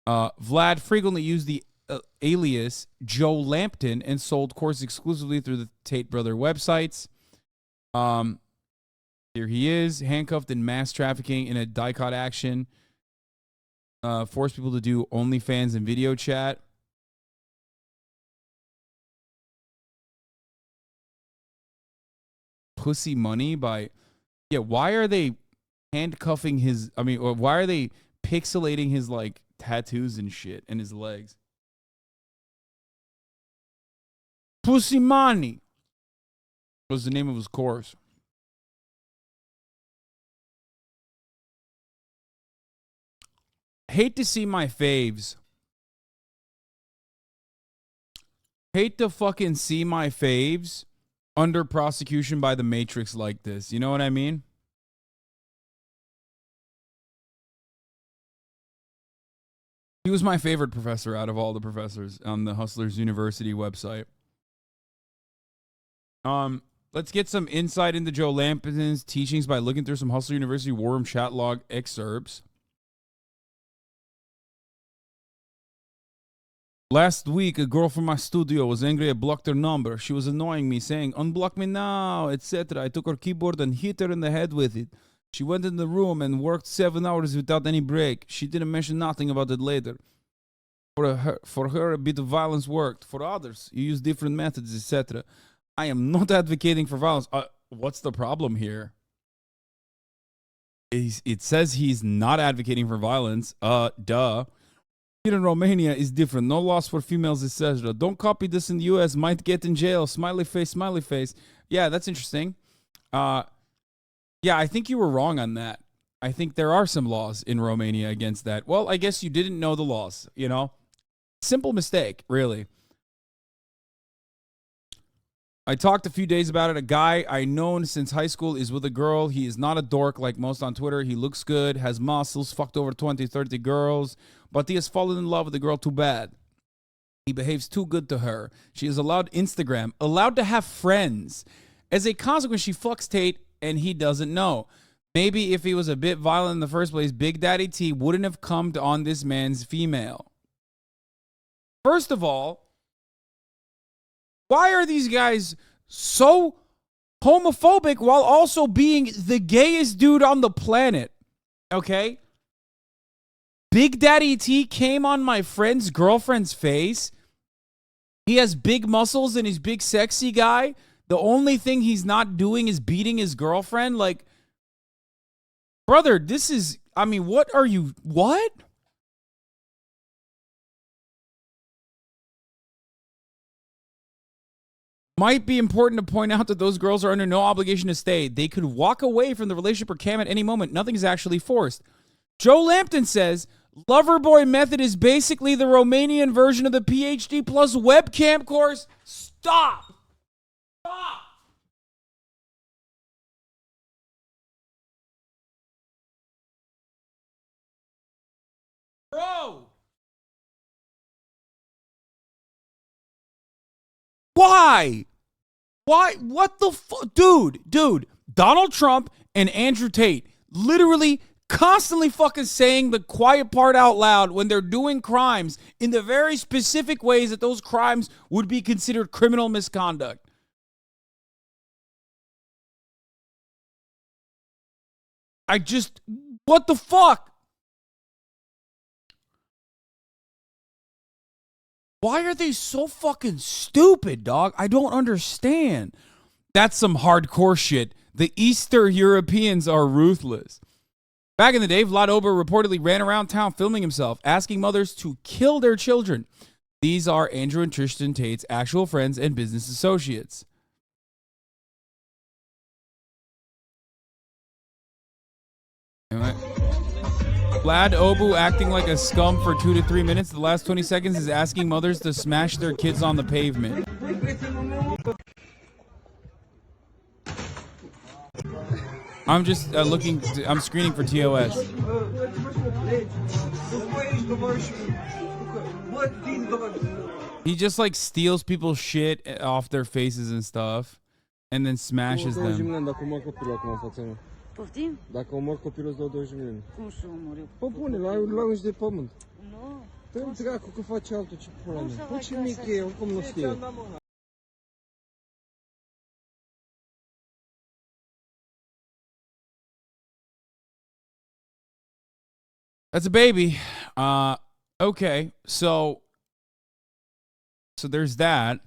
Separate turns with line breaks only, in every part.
Vlad frequently used the alias Joe Lampton and sold courses exclusively through the Tate brother websites. Here he is, handcuffed in mass trafficking in a dicot action. Forced people to do OnlyFans and video chat. Pussy money by... Yeah, why are they handcuffing his... I mean, why are they pixelating his, like, tattoos and shit and his legs? Pussy money was the name of his course. Hate to see my faves. Hate to fucking see my faves under prosecution by the Matrix like this. You know what I mean? He was my favorite professor out of all the professors on the Hustlers University website. Let's get some insight into Joe Lampton's teachings by looking through some Hustler University War Room chat log excerpts. Last week, a girl from my studio was angry I blocked her number. She was annoying me, saying, "Unblock me now," etc. I took her keyboard and hit her in the head with it. She went in the room and worked 7 hours without any break. She didn't mention nothing about it later. For her, a bit of violence worked. For others, you use different methods, etc. I am not advocating for violence. What's the problem here? It says he's not advocating for violence. Duh. Here in Romania is different. No laws for females, etc. Don't copy this in the US. Might get in jail. Smiley face, smiley face. Yeah, that's interesting. Yeah, I think you were wrong on that. I think there are some laws in Romania against that. Well, I guess you didn't know the laws, you know? Simple mistake, really. I talked a few days about it. A guy I known since high school is with a girl. He is not a dork like most on Twitter. He looks good, has muscles, fucked over 20, 30 girls, but he has fallen in love with the girl too bad. He behaves too good to her. She is allowed Instagram, allowed to have friends. As a consequence, she fucks Tate and he doesn't know. Maybe if he was a bit violent in the first place, Big Daddy T wouldn't have come on this man's female. First of all, why are these guys so homophobic while also being the gayest dude on the planet? Okay? Big Daddy T came on my friend's girlfriend's face. He has big muscles and he's big sexy guy. The only thing he's not doing is beating his girlfriend. Like, brother, this is, I mean, what are you, what? Might be important to point out that those girls are under no obligation to stay. They could walk away from the relationship or cam at any moment. Nothing is actually forced. Joe Lampton says, Loverboy method is basically the Romanian version of the PhD plus webcam course. Stop. Stop. Bro. Why? Why? What the fuck? Dude, Donald Trump and Andrew Tate literally constantly fucking saying the quiet part out loud when they're doing crimes in the very specific ways that those crimes would be considered criminal misconduct. What the fuck? Why are they so fucking stupid, dog? I don't understand. That's some hardcore shit. The Eastern Europeans are ruthless. Back in the day, Vlad Ober reportedly ran around town filming himself, asking mothers to kill their children. These are Andrew and Tristan Tate's actual friends and business associates. Vlad Obu acting like a scum for 2 to 3 minutes. The last 20 seconds is asking mothers to smash their kids on the pavement. I'm just I'm screening for TOS. He just like steals people's shit off their faces and stuff and then smashes them.
Poftim? Dacă omor copilul îți dau 20 milioane. Cum să omor eu? Pă bune, la un de pământ. Nu.
That's a baby. Okay, so there's that.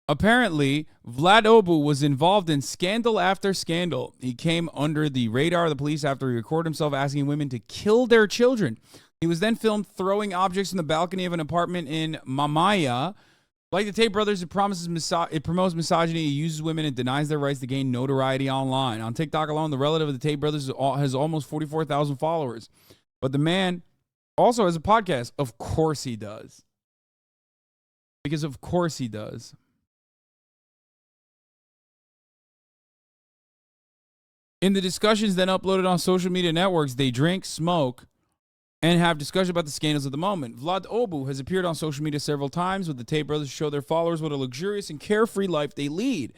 Apparently, Vlad Obu was involved in scandal after scandal. He came under the radar of the police after he recorded himself asking women to kill their children. He was then filmed throwing objects from the balcony of an apartment in Mamaya. Like the Tate brothers, it promotes misogyny, it uses women, and denies their rights to gain notoriety online. On TikTok alone, the relative of the Tate brothers has almost 44,000 followers. But the man also has a podcast. Of course he does. Because of course he does. In the discussions then uploaded on social media networks, they drink, smoke, and have discussion about the scandals of the moment. Vlad Obu has appeared on social media several times with the Tate brothers to show their followers what a luxurious and carefree life they lead.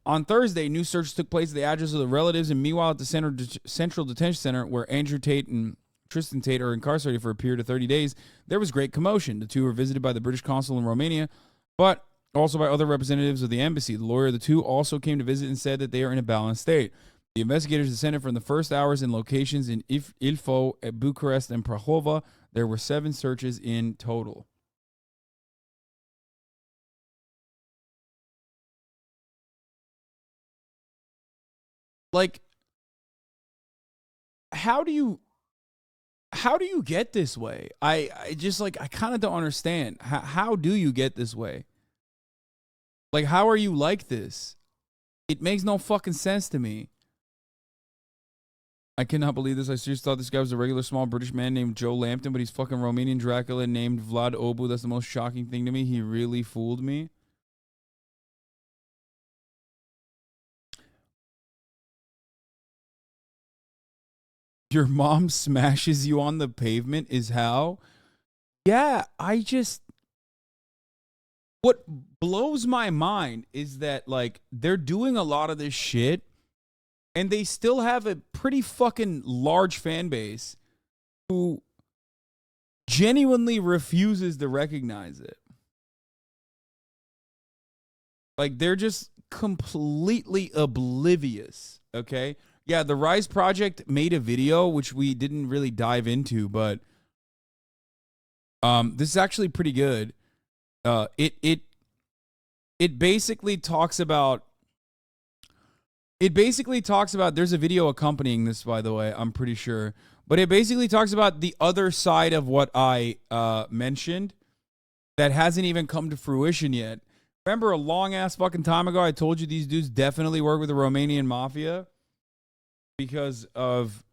On Thursday, new searches took place at the address of the relatives, and meanwhile at the Central Detention Center, where Andrew Tate and Tristan Tate are incarcerated for a period of 30 days, there was great commotion. The two were visited by the British consul in Romania, but also by other representatives of the embassy. The lawyer of the two also came to visit and said that they are in a balanced state. The investigators descended from the first hours in locations in Ilfov, Bucharest, and Prahova. There were 7 searches in total. Like, how do you get this way? I just, like, I kind of don't understand. How do you get this way? Like, how are you like this? It makes no fucking sense to me. I cannot believe this. I seriously thought this guy was a regular small British man named Joe Lampton, but he's fucking Romanian Dracula named Vlad Obu. That's the most shocking thing to me. He really fooled me. Your mom smashes you on the pavement is how? Yeah, what blows my mind is that, like, they're doing a lot of this shit and they still have a pretty fucking large fan base who genuinely refuses to recognize it. Like, they're just completely oblivious, okay? Yeah, the Rise Project made a video, which we didn't really dive into, but this is actually pretty good. It basically talks about there's a video accompanying this, by the way, I'm pretty sure. But it basically talks about the other side of what I mentioned that hasn't even come to fruition yet. Remember a long-ass fucking time ago, I told you these dudes definitely work with the Romanian mafia because of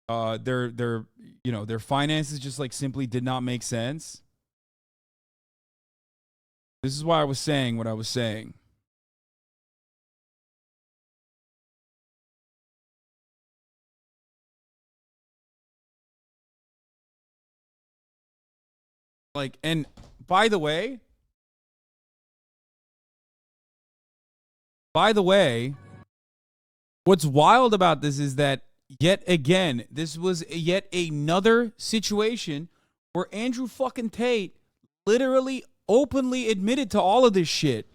their finances just, like, simply did not make sense. This is why I was saying what I was saying. Like, and by the way, what's wild about this is that yet again, this was yet another situation where Andrew fucking Tate literally openly admitted to all of this shit.